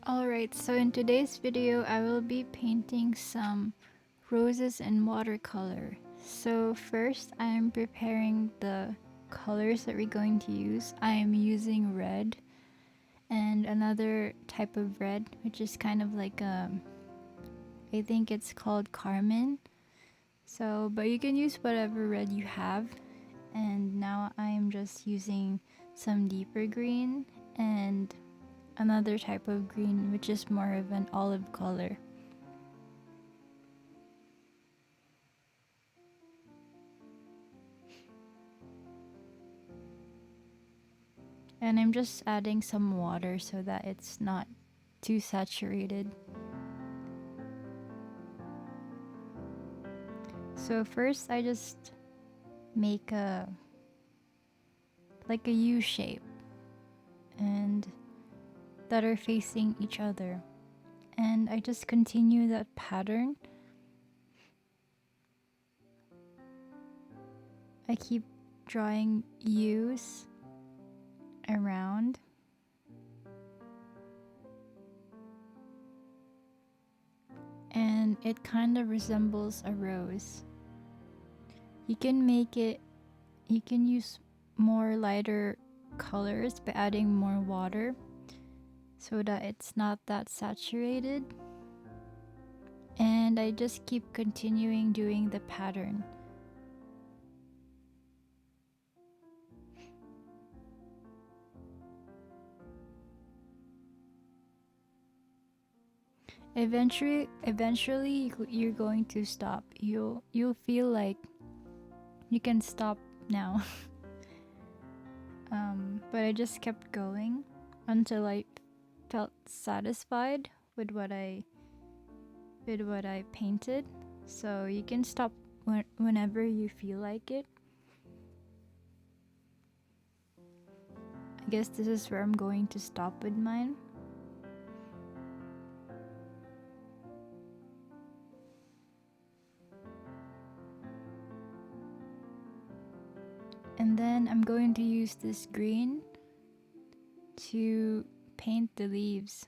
Alright, so in today's video I will be painting some roses in watercolor. So first I am preparing the colors that we're going to use. I am using red and another type of red, which is kind of like I think it's called carmine. So but you can use whatever red you have. And now I am just using some deeper green and another type of green, which is more of an olive color. And I'm just adding some water so that it's not too saturated. So first I just make like a U shape and that are facing each other. And I just continue that pattern. I keep drawing U's around. And it kind of resembles a rose. You can use more lighter colors by adding more water so that it's not that saturated. And I just keep continuing doing the pattern. Eventually you're going to stop. You'll feel like you can stop now. But I just kept going until I felt satisfied with what I painted. So you can stop whenever you feel like it. I guess this is where I'm going to stop with mine. And then I'm going to use this green to paint the leaves.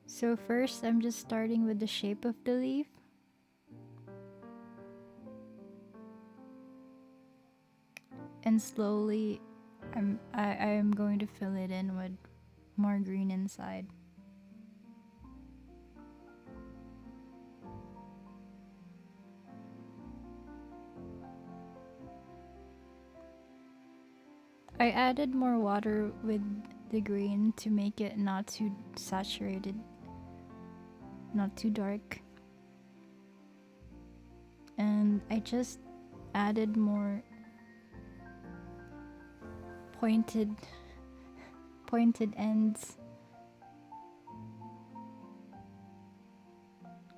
So first I'm just starting with the shape of the leaf. And slowly I am going to fill it in with more green inside. I added more water with the green to make it not too saturated, not too dark. And I just added more pointed ends.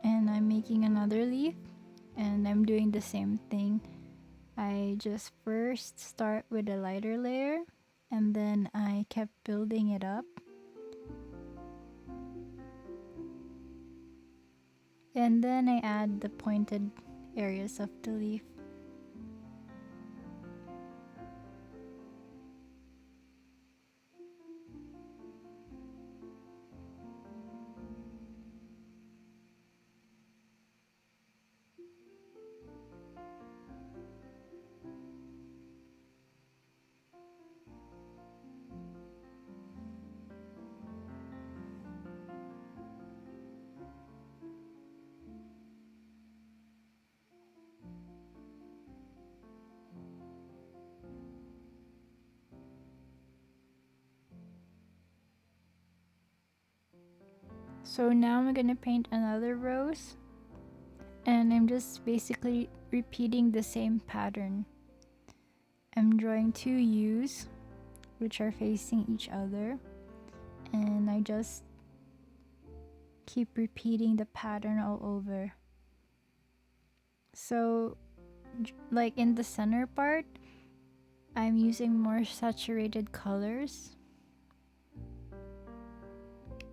And I'm making another leaf and I'm doing the same thing. I just first start with a lighter layer and then I kept building it up. And then I add the pointed areas of the leaf. So now I'm gonna paint another rose and I'm just basically repeating the same pattern. I'm drawing two U's which are facing each other and I just keep repeating the pattern all over. So like in the center part, I'm using more saturated colors.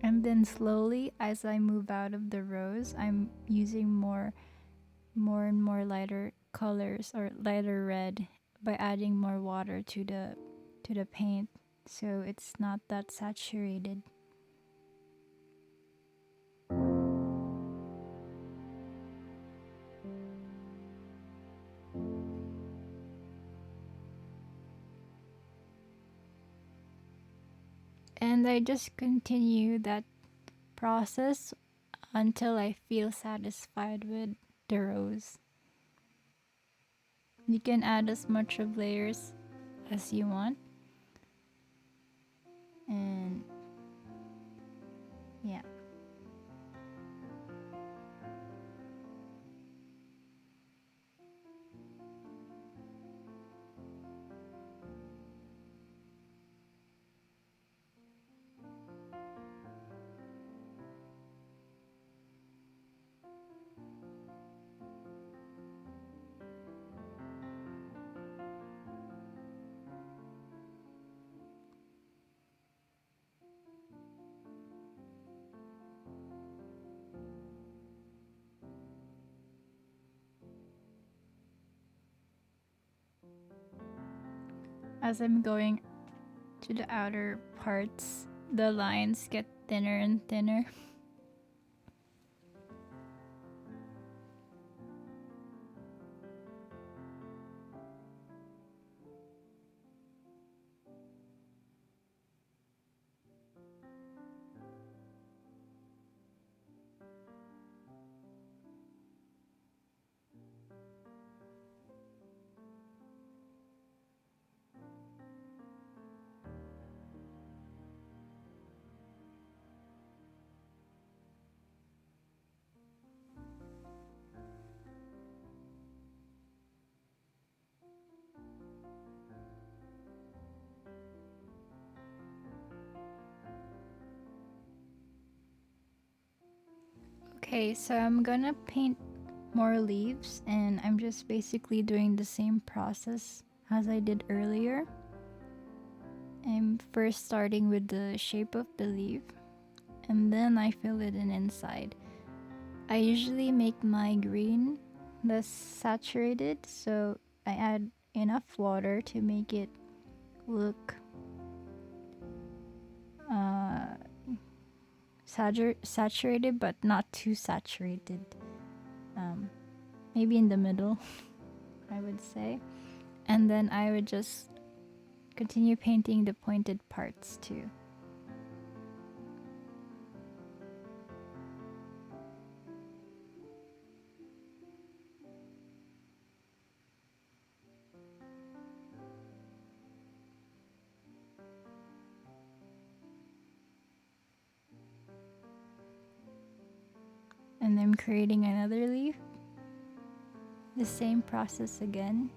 And then slowly as I move out of the rose, I'm using more and more lighter colors or lighter red by adding more water to the paint. so it's not that saturated. And I just continue that process until I feel satisfied with the rose. You can add as much of layers as you want. And yeah. As I'm going to the outer parts, the lines get thinner and thinner. Okay, so I'm gonna paint more leaves, and I'm just basically doing the same process as I did earlier. I'm first starting with the shape of the leaf, and then I fill it in inside. I usually make my green less saturated, so I add enough water to make it look saturated, but not too saturated. Maybe in the middle, I would say. And then I would just continue painting the pointed parts too. And I'm creating another leaf. The same process again.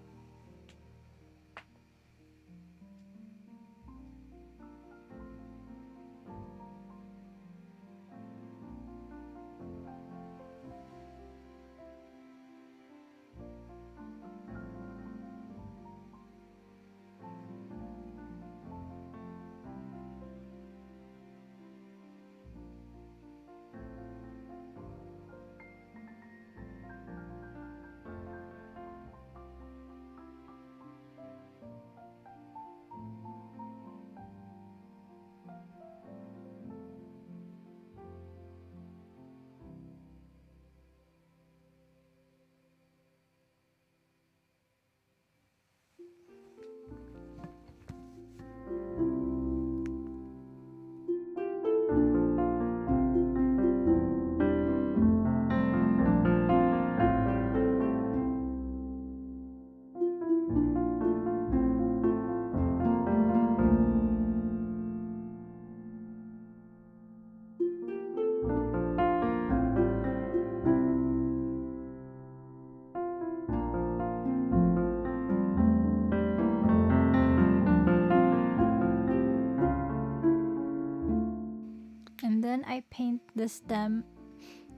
And then I paint the stem.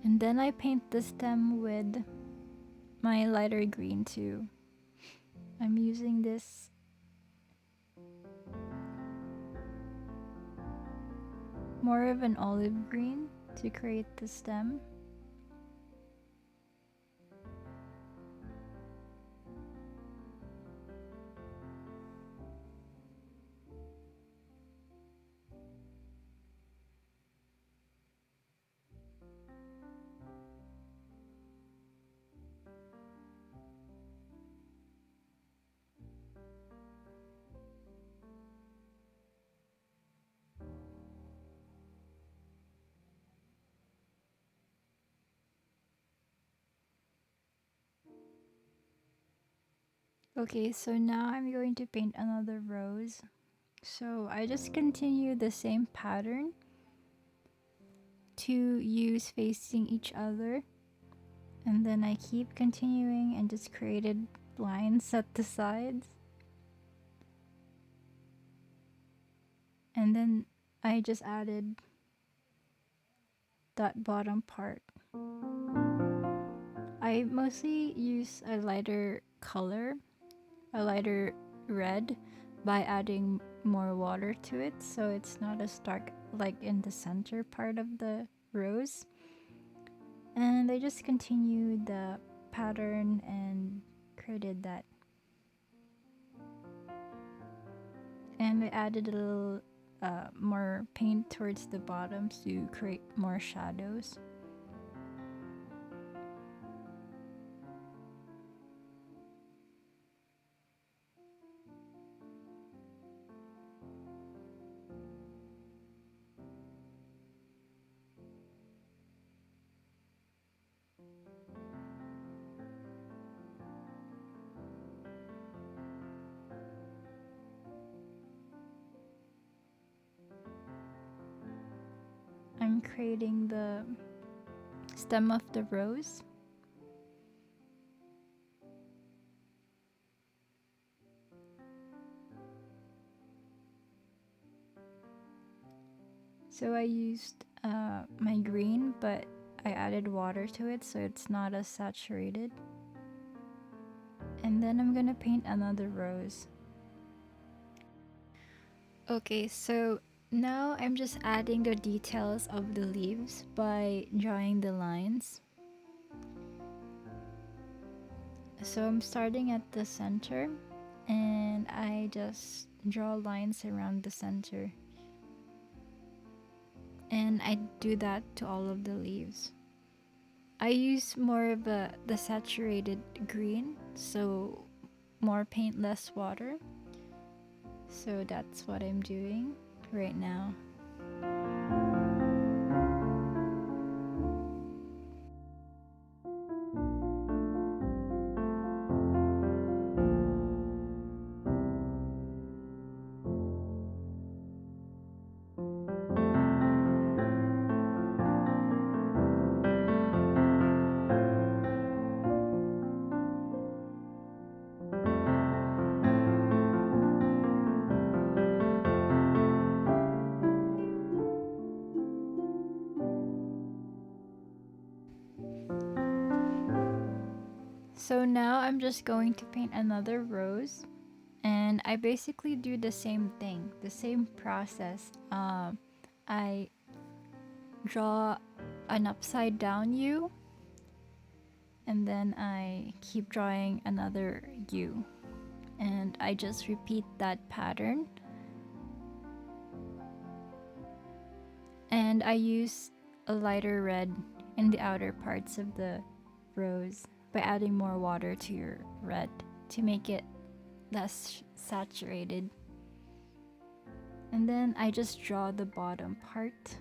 And then I paint the stem with my lighter green too. I'm using this more of an olive green to create the stem. Okay, so now I'm going to paint another rose. So I just continue the same pattern, two U's facing each other, and then I keep continuing and just created lines at the sides. And then I just added that bottom part. I mostly use a lighter color, a lighter red, by adding more water to it, so it's not as dark like in the center part of the rose. And I just continued the pattern and created that. And I added a little more paint towards the bottoms to create more shadows. I'm creating the stem of the rose. So I used my green, but I added water to it so it's not as saturated. And then I'm gonna paint another rose. Okay, so now I'm just adding the details of the leaves by drawing the lines. So I'm starting at the center and I just draw lines around the center. And I do that to all of the leaves. I use more of the saturated green, so more paint, less water. So that's what I'm doing right now. So now I'm just going to paint another rose, and I basically do the same thing, the same process. I draw an upside down U, and then I keep drawing another U, and I just repeat that pattern. And I use a lighter red in the outer parts of the rose by adding more water to your red to make it less saturated. And then I just draw the bottom part,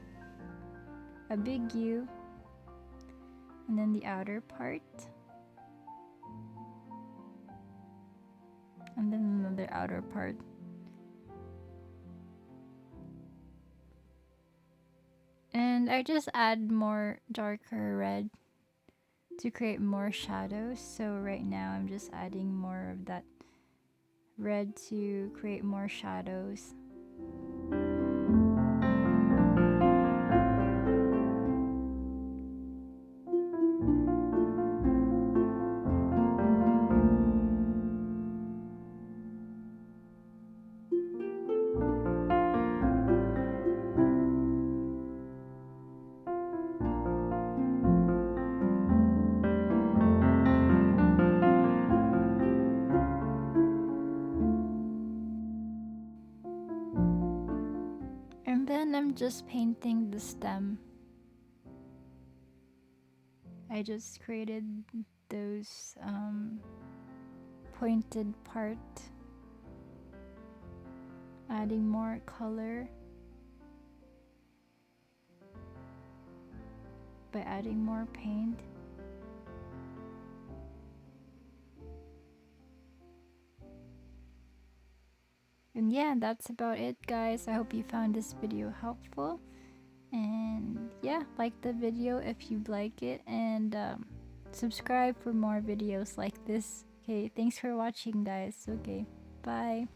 a big U, and then the outer part, and then another outer part. And I just add more darker red to create more shadows. So right now I'm just adding more of that red to create more shadows. And then I'm just painting the stem. I just created those pointed part, adding more color by adding more paint. yeah, that's about it, guys. I hope you found this video helpful. And yeah, like the video if you like it, and subscribe for more videos like this. Okay, thanks for watching, guys. Okay, bye.